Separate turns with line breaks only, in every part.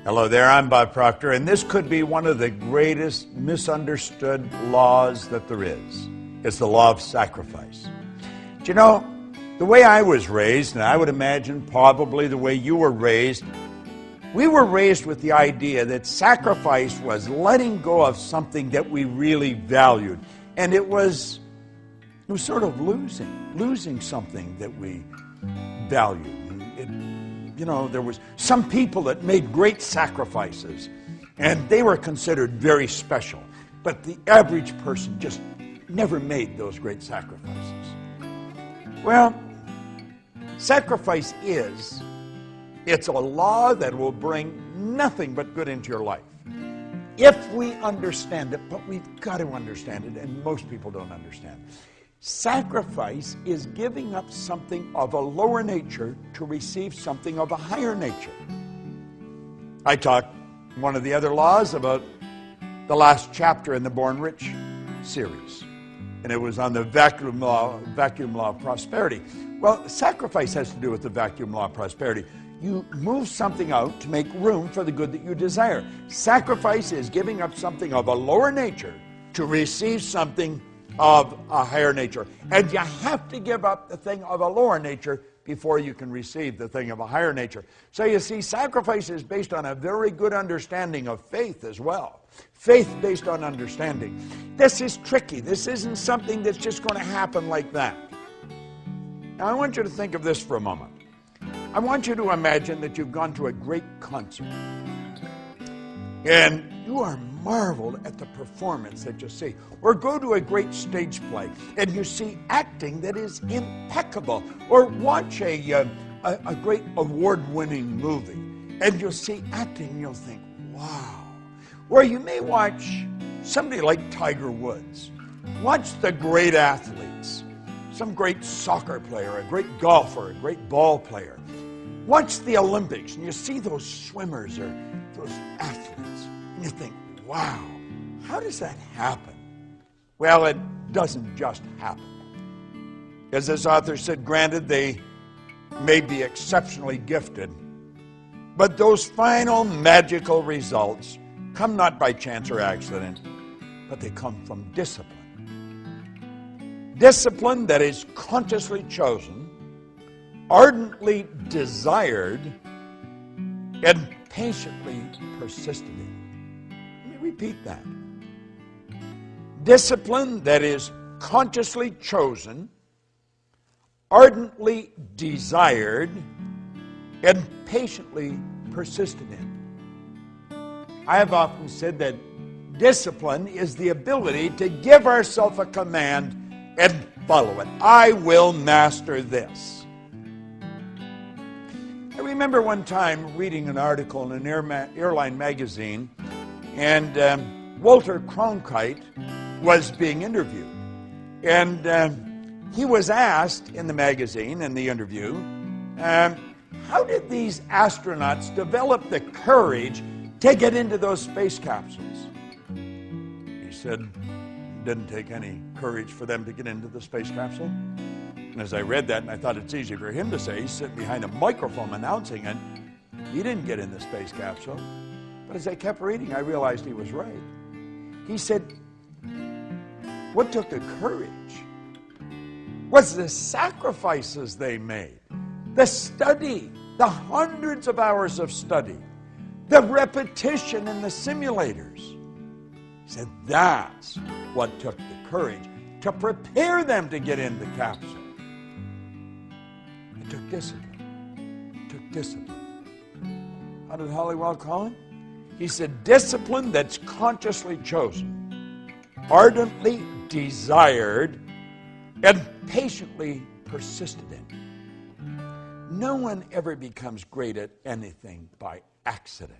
Hello there, I'm Bob Proctor, and this could be one of the greatest misunderstood laws that there is. It's the law of sacrifice. Do you know, the way I was raised, and I would imagine probably the way you were raised, we were raised with the idea that sacrifice was letting go of something that we really valued. And it was sort of losing something that we valued. There was some people that made great sacrifices, and they were considered very special. But the average person just never made those great sacrifices. Well, sacrifice it's a law that will bring nothing but good into your life. If we understand it, but we've got to understand it, and most people don't understand. Sacrifice is giving up something of a lower nature to receive something of a higher nature. I talked one of the other laws about the last chapter in the Born Rich series, and it was on the vacuum law of prosperity. Well, sacrifice has to do with the vacuum law of prosperity. You move something out to make room for the good that you desire. Sacrifice is giving up something of a lower nature to receive something of a higher nature. And you have to give up the thing of a lower nature before you can receive the thing of a higher nature. So you see, sacrifice is based on a very good understanding of faith as well. Faith based on understanding. This is tricky. This isn't something that's just going to happen like that. Now I want you to think of this for a moment. I want you to imagine that you've gone to a great concert and you are marveled at the performance that you see. Or go to a great stage play and you see acting that is impeccable. Or watch a great award-winning movie and you'll see acting and you'll think, wow. Or you may watch somebody like Tiger Woods. Watch the great athletes. Some great soccer player, a great golfer, a great ball player. Watch the Olympics and you see those swimmers or those athletes and you think, wow, how does that happen? Well, it doesn't just happen. As this author said, granted, they may be exceptionally gifted, but those final magical results come not by chance or accident, but they come from discipline. Discipline that is consciously chosen, ardently desired, and patiently persisted in. Let me repeat that. Discipline that is consciously chosen, ardently desired, and patiently persisted in. I have often said that discipline is the ability to give ourselves a command and follow it. I will master this. I remember one time reading an article in an airline magazine, and Walter Cronkite was being interviewed. And he was asked in the magazine, in the interview, how did these astronauts develop the courage to get into those space capsules? He said, it didn't take any courage for them to get into the space capsule. And as I read that, and I thought it's easy for him to say, he's sitting behind a microphone announcing it, he didn't get in the space capsule. But as I kept reading, I realized he was right. He said, what took the courage was the sacrifices they made, the study, the hundreds of hours of study, the repetition in the simulators. He said that's what took the courage to prepare them to get in the capsule. It took discipline. It took discipline. How did Halliwell call it? He said, discipline that's consciously chosen, ardently desired, and patiently persisted in. No one ever becomes great at anything by accident.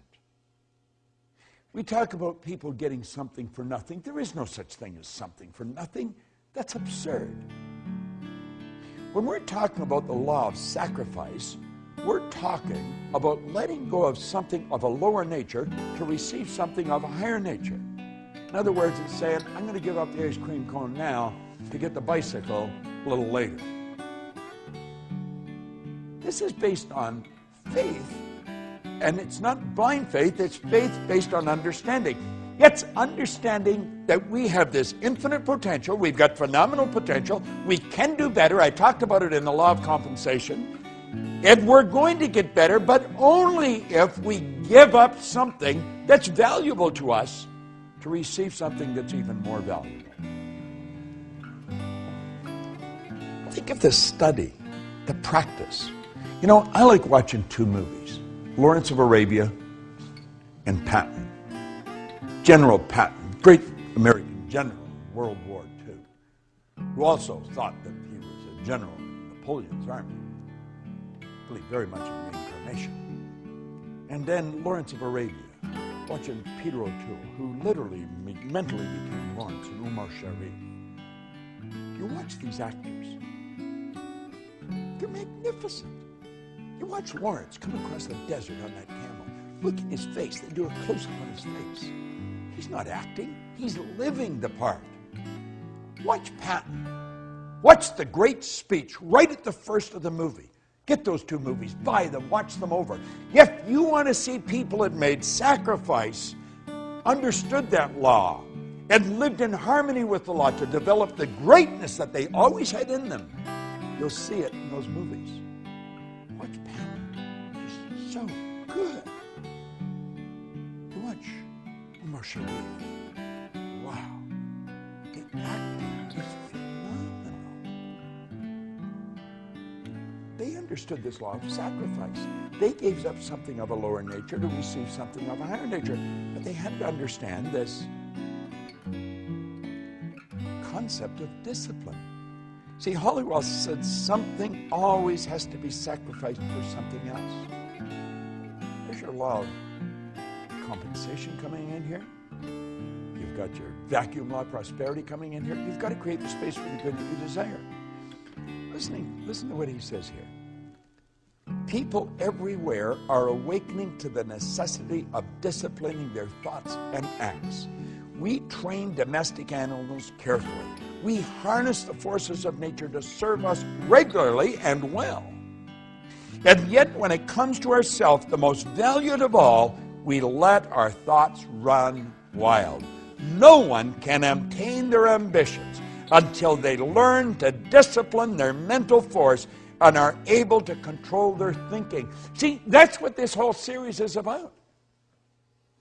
We talk about people getting something for nothing. There is no such thing as something for nothing. That's absurd. When we're talking about the law of sacrifice, we're talking about letting go of something of a lower nature to receive something of a higher nature. In other words, it's saying, I'm going to give up the ice cream cone now to get the bicycle a little later. This is based on faith And it's not blind faith, it's faith based on understanding. It's understanding that we have this infinite potential, we've got phenomenal potential, we can do better. I talked about it in the law of compensation. And we're going to get better, but only if we give up something that's valuable to us to receive something that's even more valuable. Think of the study, the practice. You know, I like watching two movies, Lawrence of Arabia and Patton. General Patton, great American general in World War II, who also thought that he was a general in Napoleon's army. Believed very much in reincarnation. And then Lawrence of Arabia, watching Peter O'Toole, who literally mentally became Lawrence and Umar Sharif. You watch these actors, they're magnificent. You watch Lawrence come across the desert on that camel. Look at his face. They do a close-up on his face. He's not acting. He's living the part. Watch Patton. Watch the great speech right at the first of the movie. Get those two movies. Buy them. Watch them over. If you want to see people that made sacrifice, understood that law, and lived in harmony with the law to develop the greatness that they always had in them, you'll see it in those movies. Watch Patton. He's so good. You watch Umar Sharif. Wow. The acting is phenomenal. They understood this law of sacrifice. They gave up something of a lower nature to receive something of a higher nature. But they had to understand this concept of discipline. See, Hollywell said something always has to be sacrificed for something else. There's your law of compensation coming in here. You've got your vacuum law of prosperity coming in here. You've got to create the space for the good that you desire. Listen to what he says here. People everywhere are awakening to the necessity of disciplining their thoughts and acts. We train domestic animals carefully. We harness the forces of nature to serve us regularly and well. And yet, when it comes to ourselves, the most valued of all, we let our thoughts run wild. No one can obtain their ambitions until they learn to discipline their mental force and are able to control their thinking. See, that's what this whole series is about.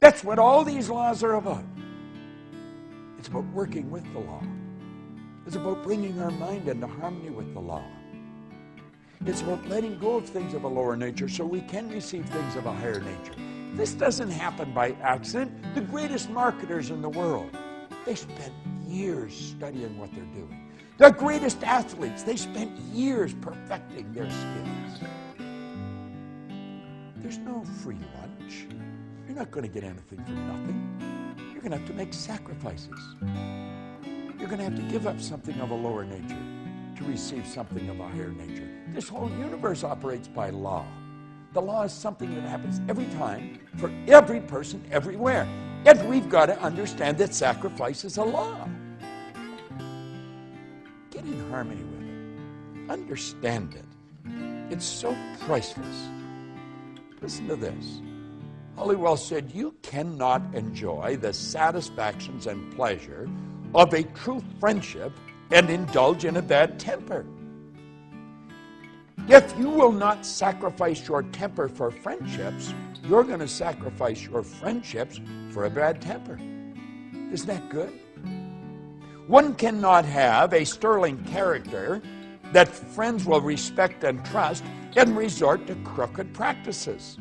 That's what all these laws are about. It's about working with the law. It's about bringing our mind into harmony with the law. It's about letting go of things of a lower nature so we can receive things of a higher nature. This doesn't happen by accident. The greatest marketers in the world, they spent years studying what they're doing. The greatest athletes, they spent years perfecting their skills. There's no free lunch. You're not going to get anything for nothing. You're going to have to make sacrifices. You're going to have to give up something of a lower nature to receive something of a higher nature. This whole universe operates by law. The law is something that happens every time for every person everywhere. And we've got to understand that sacrifice is a law. Get in harmony with it. Understand it. It's so priceless. Listen to this. Hollywell said, you cannot enjoy the satisfactions and pleasure of a true friendship and indulge in a bad temper. If you will not sacrifice your temper for friendships, you're going to sacrifice your friendships for a bad temper. Isn't that good? One cannot have a sterling character that friends will respect and trust and resort to crooked practices.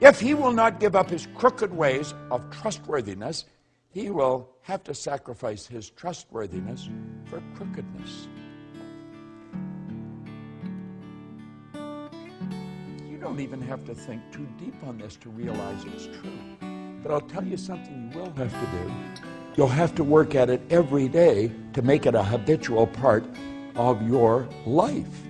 If he will not give up his crooked ways of trustworthiness, he will have to sacrifice his trustworthiness for crookedness. You don't even have to think too deep on this to realize it's true. But I'll tell you something you will have to do. You'll have to work at it every day to make it a habitual part of your life,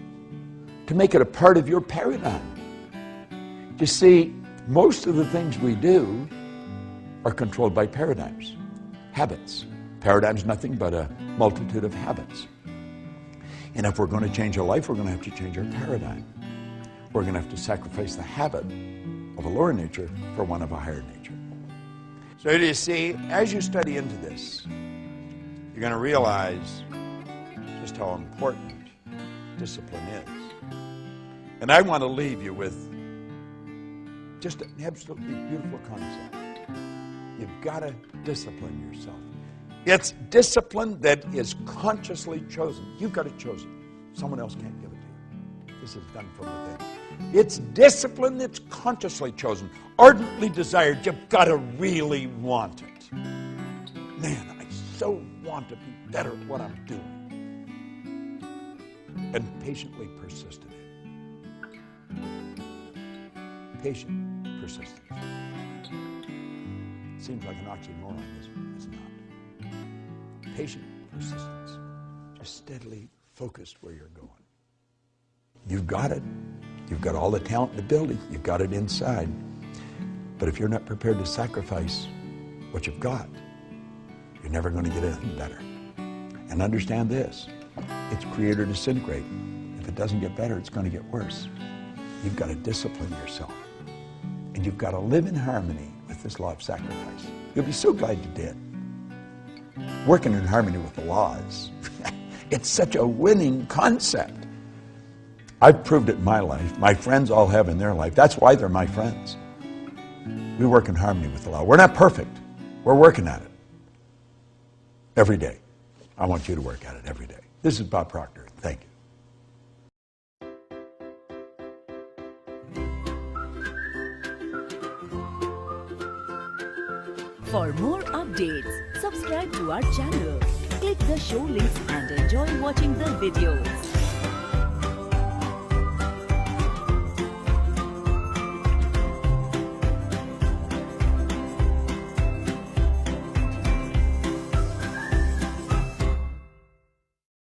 to make it a part of your paradigm. You see, most of the things we do are controlled by paradigms, habits. Paradigm's nothing but a multitude of habits. And if we're going to change our life, we're going to have to change our paradigm. We're going to have to sacrifice the habit of a lower nature for one of a higher nature. So do you see, as you study into this, you're going to realize just how important discipline is. And I want to leave you with just an absolutely beautiful concept. You've got to discipline yourself. It's discipline that is consciously chosen. You've got to choose it. Someone else can't give it to you. This is done from within. It's discipline that's consciously chosen, ardently desired. You've got to really want it. Man, I so want to be better at what I'm doing. And patiently persist in it. Patient persistence. Seems like an oxymoron, isn't it? It's not. Patient persistence. Just steadily focused where you're going. You've got it. You've got all the talent and ability. You've got it inside. But if you're not prepared to sacrifice what you've got, you're never going to get anything better. And understand this. It's create or disintegrate. If it doesn't get better, it's going to get worse. You've got to discipline yourself. And you've got to live in harmony with this law of sacrifice. You'll be so glad you did. Working in harmony with the laws. It's such a winning concept. I've proved it in my life. My friends all have in their life. That's why they're my friends. We work in harmony with the law. We're not perfect. We're working at it. Every day. I want you to work at it every day. This is Bob Proctor. Thank you.
For more updates, subscribe to our channel, click the show links and enjoy watching the videos.